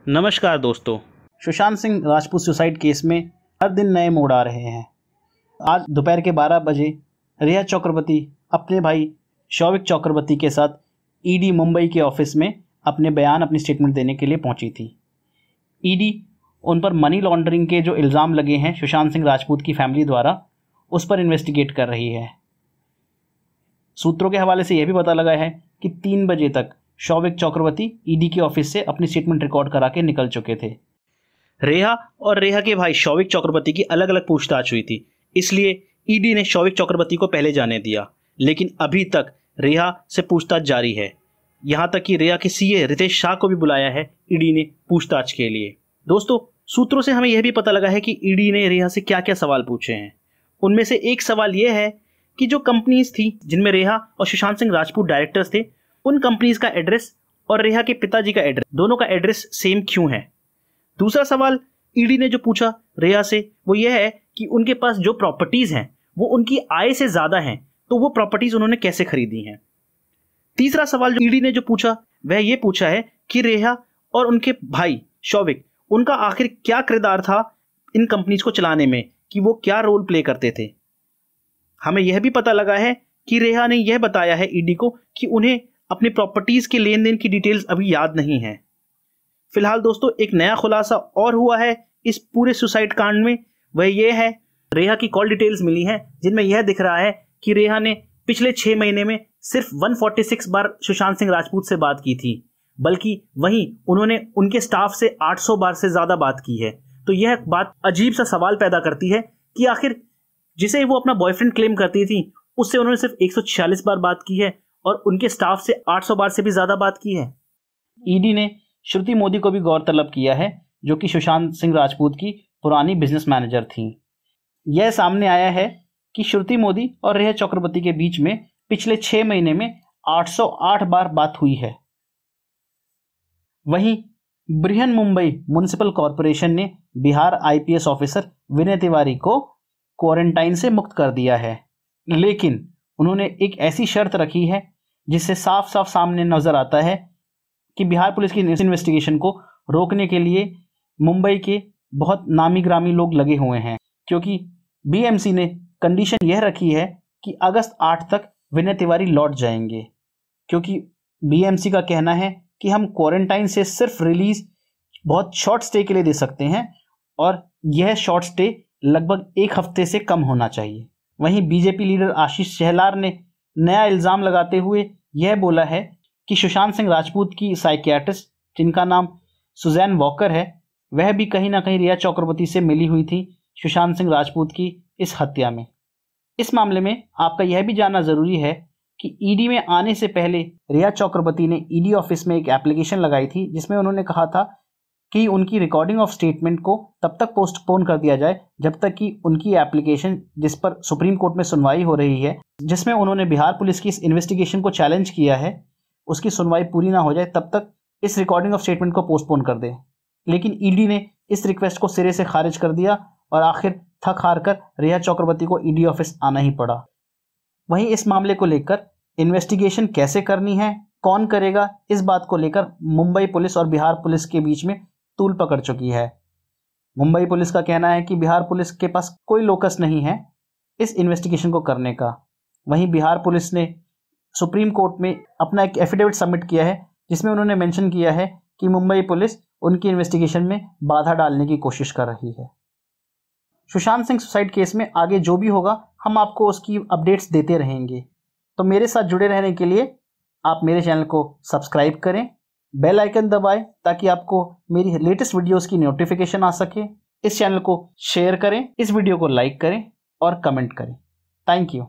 नमस्कार दोस्तों। Sushant Singh Rajput suicide case में हर दिन नए मोड़ आ रहे हैं। आज दोपहर के 12 बजे रिया चक्रवर्ती अपने भाई शौविक चक्रवर्ती के साथ ईडी मुंबई के ऑफिस में अपनी स्टेटमेंट देने के लिए पहुंची थी। ईडी उन पर मनी लॉन्ड्रिंग के जो इल्ज़ाम लगे हैं सुशांत सिंह राजपूत की फैमिली द्वारा, उस पर इन्वेस्टिगेट कर रही है। सूत्रों के हवाले से यह भी पता लगा है कि 3 बजे तक शौविक चक्रवर्ती ईडी के ऑफिस से अपनी स्टेटमेंट रिकॉर्ड करा के निकल चुके थे। रेहा और रेहा के भाई शौविक चक्रवर्ती की अलग अलग पूछताछ हुई थी, इसलिए ईडी ने शौविक चक्रवर्ती को पहले जाने दिया, लेकिन अभी तक रेहा से पूछताछ जारी है। यहां तक कि रेहा के सीए रितेश शाह को भी बुलाया है ईडी ने पूछताछ के लिए। दोस्तों, सूत्रों से हमें यह भी पता लगा है कि ईडी ने रेहा से क्या क्या सवाल पूछे हैं। उनमें से एक सवाल यह है कि जो कंपनीज थी जिनमें रेहा और सुशांत सिंह राजपूत डायरेक्टर्स थे, उन कंपनीज का एड्रेस और रेहा के पिताजी का एड्रेस, दोनों का एड्रेस सेम क्यों है। दूसरा सवाल ईडी ने जो पूछा रेहा से वो ये है कि उनके पास जो प्रॉपर्टीज हैं वो उनकी आय से ज्यादा हैं, तो वो प्रॉपर्टीज उन्होंने कैसे खरीदी हैं। तीसरा सवाल जो ईडी ने जो पूछा वह ये पूछा है कि रेहा और उनके भाई शौविक, उनका आखिर क्या किरदार था इन कंपनीज को चलाने में, कि वो क्या रोल प्ले करते थे। हमें यह भी पता लगा है कि रेहा ने यह बताया है ईडी को कि उन्हें अपनी प्रॉपर्टीज के लेन देन की डिटेल्स अभी याद नहीं है। फिलहाल दोस्तों, एक नया खुलासा और हुआ है इस पूरे सुसाइड कांड में। वह यह है, रेहा की कॉल डिटेल्स मिली हैं जिनमें यह दिख रहा है कि रेहा ने पिछले 6 महीने में सिर्फ 146 बार सुशांत सिंह राजपूत से बात की थी, बल्कि वहीं उन्होंने उनके स्टाफ से 800 बार से ज्यादा बात की है। तो यह बात अजीब सा सवाल पैदा करती है कि आखिर जिसे वो अपना बॉयफ्रेंड क्लेम करती थी, उससे उन्होंने सिर्फ 146 बार बात की है और उनके स्टाफ से 800 बार से भी ज्यादा बात की है। ईडी ने श्रुति मोदी को भी गौरतलब किया है, जो कि सुशांत सिंह राजपूत की पुरानी बिजनेस मैनेजर थी। यह सामने आया है कि श्रुति मोदी और रेहा चक्रवर्ती के बीच में पिछले 6 महीने में 808 बार बात हुई है। वहीं बृहन मुंबई म्युनिसिपल कॉरपोरेशन ने बिहार आईपीएस ऑफिसर विनय तिवारी को क्वारंटाइन से मुक्त कर दिया है, लेकिन उन्होंने एक ऐसी शर्त रखी है जिससे साफ साफ सामने नजर आता है कि बिहार पुलिस की इन्वेस्टिगेशन को रोकने के लिए मुंबई के बहुत नामी ग्रामी लोग लगे हुए हैं, क्योंकि बीएमसी ने कंडीशन यह रखी है कि अगस्त 8 तक विनय तिवारी लौट जाएंगे, क्योंकि बीएमसी का कहना है कि हम क्वारंटाइन से सिर्फ रिलीज बहुत शॉर्ट स्टे के लिए दे सकते हैं और यह शॉर्ट स्टे लगभग 1 हफ्ते से कम होना चाहिए। वहीं बीजेपी लीडर आशीष शेलार ने नया इल्जाम लगाते हुए यह बोला है कि सुशांत सिंह राजपूत की साइकियाट्रिस्ट, जिनका नाम सुजैन वॉकर है, वह भी कहीं ना कहीं रिया चक्रवर्ती से मिली हुई थी सुशांत सिंह राजपूत की इस हत्या में। इस मामले में आपका यह भी जानना जरूरी है कि ईडी में आने से पहले रिया चक्रवर्ती ने ईडी ऑफिस में एक एप्लीकेशन लगाई थी, जिसमें उन्होंने कहा था कि उनकी रिकॉर्डिंग ऑफ स्टेटमेंट को तब तक पोस्टपोन कर दिया जाए जब तक कि उनकी एप्लीकेशन, जिस पर सुप्रीम कोर्ट में सुनवाई हो रही है, जिसमें उन्होंने बिहार पुलिस की इस इन्वेस्टिगेशन को चैलेंज किया है, उसकी सुनवाई पूरी ना हो जाए, तब तक इस रिकॉर्डिंग ऑफ स्टेटमेंट को पोस्टपोन कर दे। लेकिन ईडी ने इस रिक्वेस्ट को सिरे से खारिज कर दिया और आखिर थक हार कर रिया चक्रवर्ती को ईडी ऑफिस आना ही पड़ा। वहीं इस मामले को लेकर इन्वेस्टिगेशन कैसे करनी है, कौन करेगा, इस बात को लेकर मुंबई पुलिस और बिहार पुलिस के बीच में तूल पकड़ चुकी है। मुंबई पुलिस का कहना है कि बिहार पुलिस के पास कोई लोकस नहीं है इस इन्वेस्टिगेशन को करने का। वहीं बिहार पुलिस ने सुप्रीम कोर्ट में अपना एक एफिडेविट सबमिट किया है, जिसमें उन्होंने मेंशन किया है कि मुंबई पुलिस उनकी इन्वेस्टिगेशन में बाधा डालने की कोशिश कर रही है। सुशांत सिंह सुसाइड केस में आगे जो भी होगा, हम आपको उसकी अपडेट्स देते रहेंगे। तो मेरे साथ जुड़े रहने के लिए आप मेरे चैनल को सब्सक्राइब करें, बेल आइकन दबाएं ताकि आपको मेरी लेटेस्ट वीडियोस की नोटिफिकेशन आ सके। इस चैनल को शेयर करें, इस वीडियो को लाइक करें और कमेंट करें। Thank you.